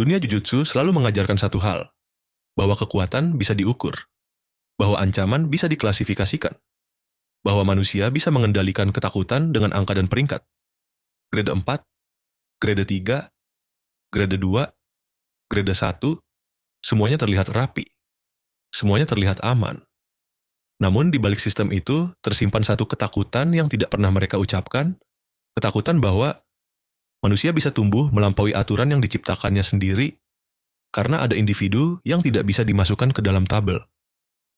Dunia Jujutsu selalu mengajarkan satu hal, bahwa kekuatan bisa diukur, bahwa ancaman bisa diklasifikasikan, bahwa manusia bisa mengendalikan ketakutan dengan angka dan peringkat. Grade 4, grade 3, grade 2, grade 1, semuanya terlihat rapi. Semuanya terlihat aman. Namun di balik sistem itu tersimpan satu ketakutan yang tidak pernah mereka ucapkan, ketakutan bahwa manusia bisa tumbuh melampaui aturan yang diciptakannya sendiri karena ada individu yang tidak bisa dimasukkan ke dalam tabel,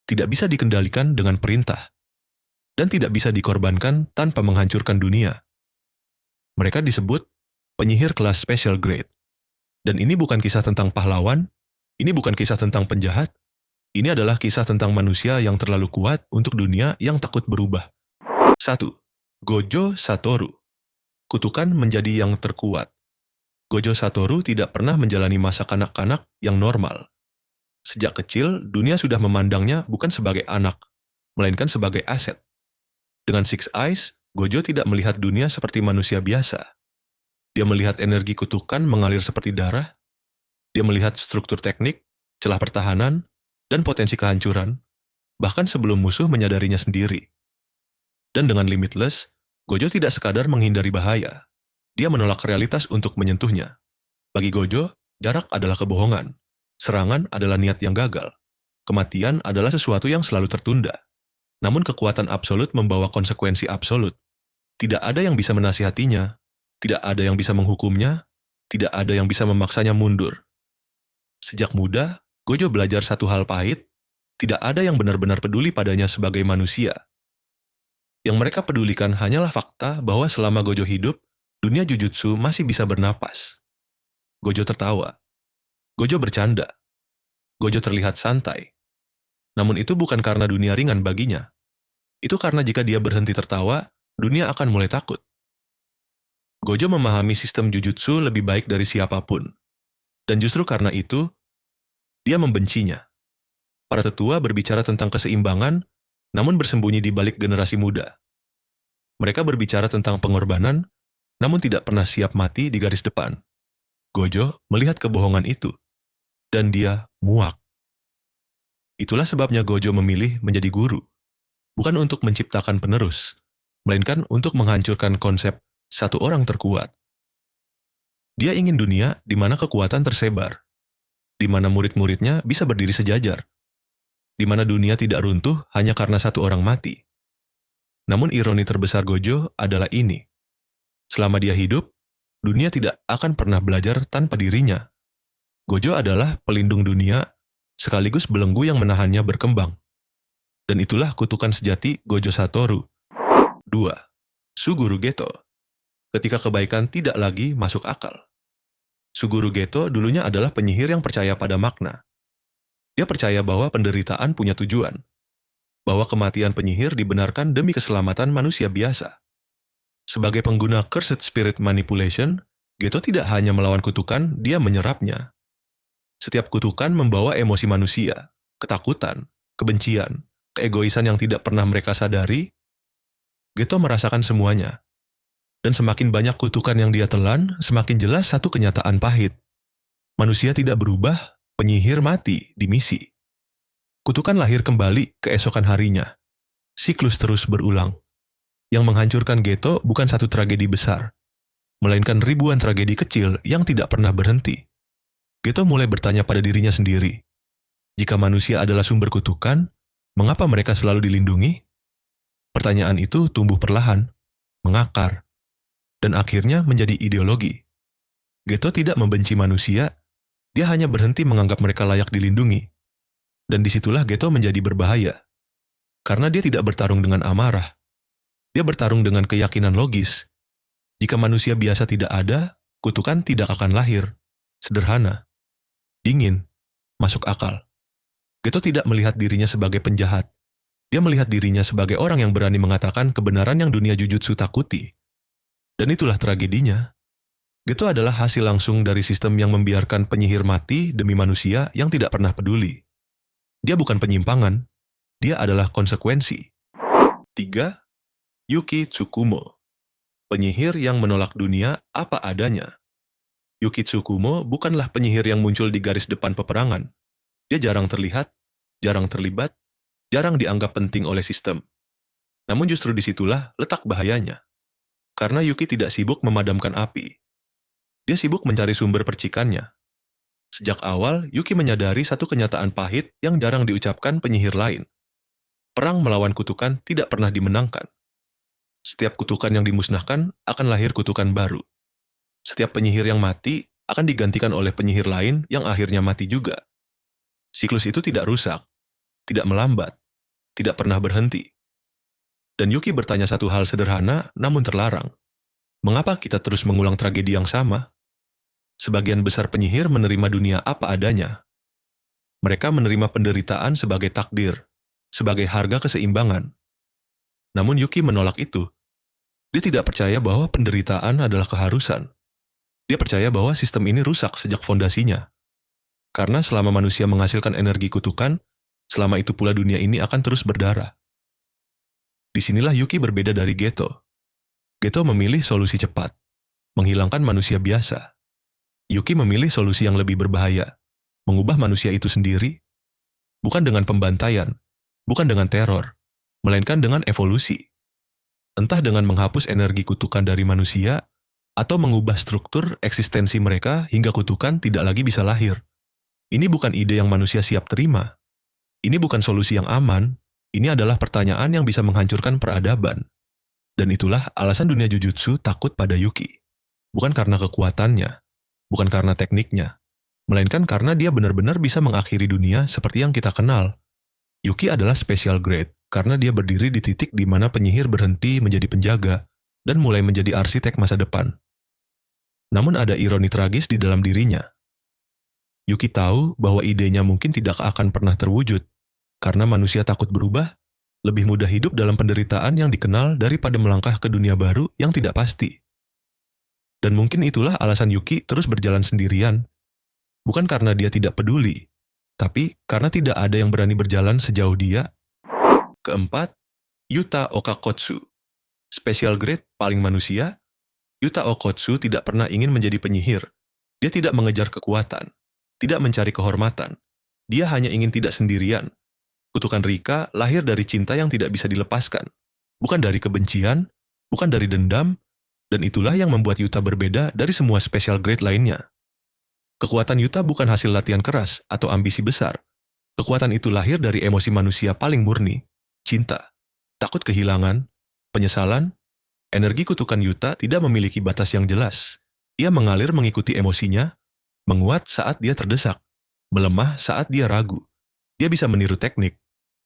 tidak bisa dikendalikan dengan perintah, dan tidak bisa dikorbankan tanpa menghancurkan dunia. Mereka disebut penyihir kelas special grade. Dan ini bukan kisah tentang pahlawan, ini bukan kisah tentang penjahat, ini adalah kisah tentang manusia yang terlalu kuat untuk dunia yang takut berubah. 1. Gojo Satoru. Kutukan menjadi yang terkuat. Gojo Satoru tidak pernah menjalani masa kanak-kanak yang normal. Sejak kecil, dunia sudah memandangnya bukan sebagai anak, melainkan sebagai aset. Dengan Six Eyes, Gojo tidak melihat dunia seperti manusia biasa. Dia melihat energi kutukan mengalir seperti darah. Dia melihat struktur teknik, celah pertahanan, dan potensi kehancuran, bahkan sebelum musuh menyadarinya sendiri. Dan dengan Limitless, Gojo tidak sekadar menghindari bahaya. Dia menolak realitas untuk menyentuhnya. Bagi Gojo, jarak adalah kebohongan. Serangan adalah niat yang gagal. Kematian adalah sesuatu yang selalu tertunda. Namun kekuatan absolut membawa konsekuensi absolut. Tidak ada yang bisa menasihatinya. Tidak ada yang bisa menghukumnya. Tidak ada yang bisa memaksanya mundur. Sejak muda, Gojo belajar satu hal pahit. Tidak ada yang benar-benar peduli padanya sebagai manusia. Yang mereka pedulikan hanyalah fakta bahwa selama Gojo hidup, dunia Jujutsu masih bisa bernapas. Gojo tertawa. Gojo bercanda. Gojo terlihat santai. Namun itu bukan karena dunia ringan baginya. Itu karena jika dia berhenti tertawa, dunia akan mulai takut. Gojo memahami sistem Jujutsu lebih baik dari siapapun. Dan justru karena itu, dia membencinya. Para tetua berbicara tentang keseimbangan, namun bersembunyi di balik generasi muda. Mereka berbicara tentang pengorbanan, namun tidak pernah siap mati di garis depan. Gojo melihat kebohongan itu, dan dia muak. Itulah sebabnya Gojo memilih menjadi guru, bukan untuk menciptakan penerus, melainkan untuk menghancurkan konsep satu orang terkuat. Dia ingin dunia di mana kekuatan tersebar, di mana murid-muridnya bisa berdiri sejajar, di mana dunia tidak runtuh hanya karena satu orang mati. Namun ironi terbesar Gojo adalah ini. Selama dia hidup, dunia tidak akan pernah belajar tanpa dirinya. Gojo adalah pelindung dunia, sekaligus belenggu yang menahannya berkembang. Dan itulah kutukan sejati Gojo Satoru. 2. Suguru Geto. Ketika kebaikan tidak lagi masuk akal. Suguru Geto dulunya adalah penyihir yang percaya pada makna. Dia percaya bahwa penderitaan punya tujuan. Bahwa kematian penyihir dibenarkan demi keselamatan manusia biasa. Sebagai pengguna Cursed Spirit Manipulation, Geto tidak hanya melawan kutukan, dia menyerapnya. Setiap kutukan membawa emosi manusia, ketakutan, kebencian, keegoisan yang tidak pernah mereka sadari. Geto merasakan semuanya. Dan semakin banyak kutukan yang dia telan, semakin jelas satu kenyataan pahit. Manusia tidak berubah, penyihir mati di misi. Kutukan lahir kembali keesokan harinya. Siklus terus berulang. Yang menghancurkan Geto bukan satu tragedi besar, melainkan ribuan tragedi kecil yang tidak pernah berhenti. Geto mulai bertanya pada dirinya sendiri. Jika manusia adalah sumber kutukan, mengapa mereka selalu dilindungi? Pertanyaan itu tumbuh perlahan, mengakar, dan akhirnya menjadi ideologi. Geto tidak membenci manusia, dia hanya berhenti menganggap mereka layak dilindungi. Dan disitulah Geto menjadi berbahaya. Karena dia tidak bertarung dengan amarah. Dia bertarung dengan keyakinan logis. Jika manusia biasa tidak ada, kutukan tidak akan lahir. Sederhana. Dingin. Masuk akal. Geto tidak melihat dirinya sebagai penjahat. Dia melihat dirinya sebagai orang yang berani mengatakan kebenaran yang dunia Jujutsu takuti. Dan itulah tragedinya. Geto adalah hasil langsung dari sistem yang membiarkan penyihir mati demi manusia yang tidak pernah peduli. Dia bukan penyimpangan, dia adalah konsekuensi. 3. Yuki Tsukumo. Penyihir yang menolak dunia apa adanya. Yuki Tsukumo bukanlah penyihir yang muncul di garis depan peperangan. Dia jarang terlihat, jarang terlibat, jarang dianggap penting oleh sistem. Namun justru disitulah letak bahayanya. Karena Yuki tidak sibuk memadamkan api. Dia sibuk mencari sumber percikannya. Sejak awal, Yuki menyadari satu kenyataan pahit yang jarang diucapkan penyihir lain. Perang melawan kutukan tidak pernah dimenangkan. Setiap kutukan yang dimusnahkan akan lahir kutukan baru. Setiap penyihir yang mati akan digantikan oleh penyihir lain yang akhirnya mati juga. Siklus itu tidak rusak, tidak melambat, tidak pernah berhenti. Dan Yuki bertanya satu hal sederhana namun terlarang. Mengapa kita terus mengulang tragedi yang sama? Sebagian besar penyihir menerima dunia apa adanya. Mereka menerima penderitaan sebagai takdir, sebagai harga keseimbangan. Namun Yuki menolak itu. Dia tidak percaya bahwa penderitaan adalah keharusan. Dia percaya bahwa sistem ini rusak sejak fondasinya. Karena selama manusia menghasilkan energi kutukan, selama itu pula dunia ini akan terus berdarah. Disinilah Yuki berbeda dari Geto. Geto memilih solusi cepat, menghilangkan manusia biasa. Yuki memilih solusi yang lebih berbahaya, mengubah manusia itu sendiri, bukan dengan pembantaian, bukan dengan teror, melainkan dengan evolusi. Entah dengan menghapus energi kutukan dari manusia, atau mengubah struktur eksistensi mereka hingga kutukan tidak lagi bisa lahir. Ini bukan ide yang manusia siap terima. Ini bukan solusi yang aman, ini adalah pertanyaan yang bisa menghancurkan peradaban. Dan itulah alasan dunia Jujutsu takut pada Yuki. Bukan karena kekuatannya, bukan karena tekniknya, melainkan karena dia benar-benar bisa mengakhiri dunia seperti yang kita kenal. Yuki adalah special grade karena dia berdiri di titik di mana penyihir berhenti menjadi penjaga dan mulai menjadi arsitek masa depan. Namun ada ironi tragis di dalam dirinya. Yuki tahu bahwa idenya mungkin tidak akan pernah terwujud karena manusia takut berubah, lebih mudah hidup dalam penderitaan yang dikenal daripada melangkah ke dunia baru yang tidak pasti. Dan mungkin itulah alasan Yuki terus berjalan sendirian. Bukan karena dia tidak peduli, tapi karena tidak ada yang berani berjalan sejauh dia. Keempat, Yuta Okakotsu. Special grade paling manusia, Yuta Okotsu tidak pernah ingin menjadi penyihir. Dia tidak mengejar kekuatan, tidak mencari kehormatan. Dia hanya ingin tidak sendirian. Kutukan Rika lahir dari cinta yang tidak bisa dilepaskan. Bukan dari kebencian, bukan dari dendam, dan itulah yang membuat Yuta berbeda dari semua special grade lainnya. Kekuatan Yuta bukan hasil latihan keras atau ambisi besar. Kekuatan itu lahir dari emosi manusia paling murni, cinta, takut kehilangan, penyesalan. Energi kutukan Yuta tidak memiliki batas yang jelas. Ia mengalir mengikuti emosinya, menguat saat dia terdesak, melemah saat dia ragu. Dia bisa meniru teknik,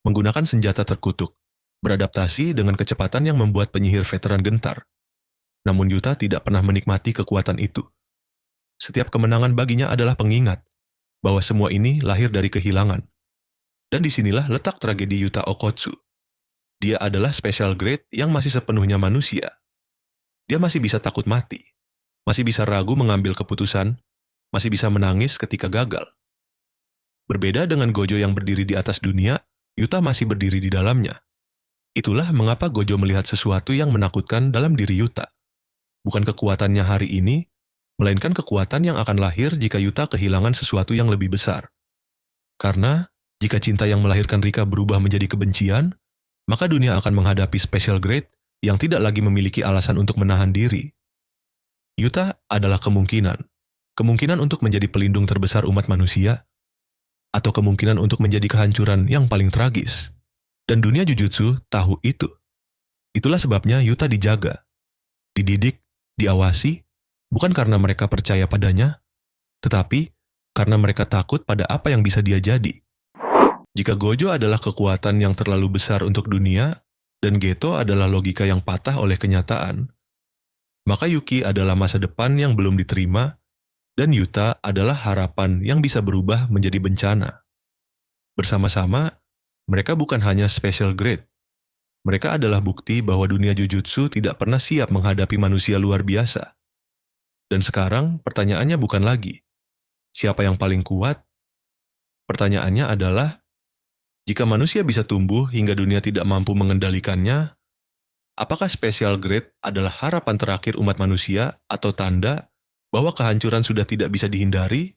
menggunakan senjata terkutuk, beradaptasi dengan kecepatan yang membuat penyihir veteran gentar. Namun Yuta tidak pernah menikmati kekuatan itu. Setiap kemenangan baginya adalah pengingat bahwa semua ini lahir dari kehilangan. Dan disinilah letak tragedi Yuta Okotsu. Dia adalah special grade yang masih sepenuhnya manusia. Dia masih bisa takut mati, masih bisa ragu mengambil keputusan, masih bisa menangis ketika gagal. Berbeda dengan Gojo yang berdiri di atas dunia, Yuta masih berdiri di dalamnya. Itulah mengapa Gojo melihat sesuatu yang menakutkan dalam diri Yuta. Bukan kekuatannya hari ini, melainkan kekuatan yang akan lahir jika Yuta kehilangan sesuatu yang lebih besar. Karena, jika cinta yang melahirkan Rika berubah menjadi kebencian, maka dunia akan menghadapi special grade yang tidak lagi memiliki alasan untuk menahan diri. Yuta adalah kemungkinan untuk menjadi pelindung terbesar umat manusia, atau kemungkinan untuk menjadi kehancuran yang paling tragis. Dan dunia Jujutsu tahu itu. Itulah sebabnya Yuta dijaga, dididik, diawasi, bukan karena mereka percaya padanya, tetapi karena mereka takut pada apa yang bisa dia jadi. Jika Gojo adalah kekuatan yang terlalu besar untuk dunia, dan Geto adalah logika yang patah oleh kenyataan, maka Yuki adalah masa depan yang belum diterima, dan Yuta adalah harapan yang bisa berubah menjadi bencana. Bersama-sama, mereka bukan hanya special grade. Mereka adalah bukti bahwa dunia Jujutsu tidak pernah siap menghadapi manusia luar biasa. Dan sekarang pertanyaannya bukan lagi, siapa yang paling kuat? Pertanyaannya adalah, jika manusia bisa tumbuh hingga dunia tidak mampu mengendalikannya, apakah special grade adalah harapan terakhir umat manusia atau tanda bahwa kehancuran sudah tidak bisa dihindari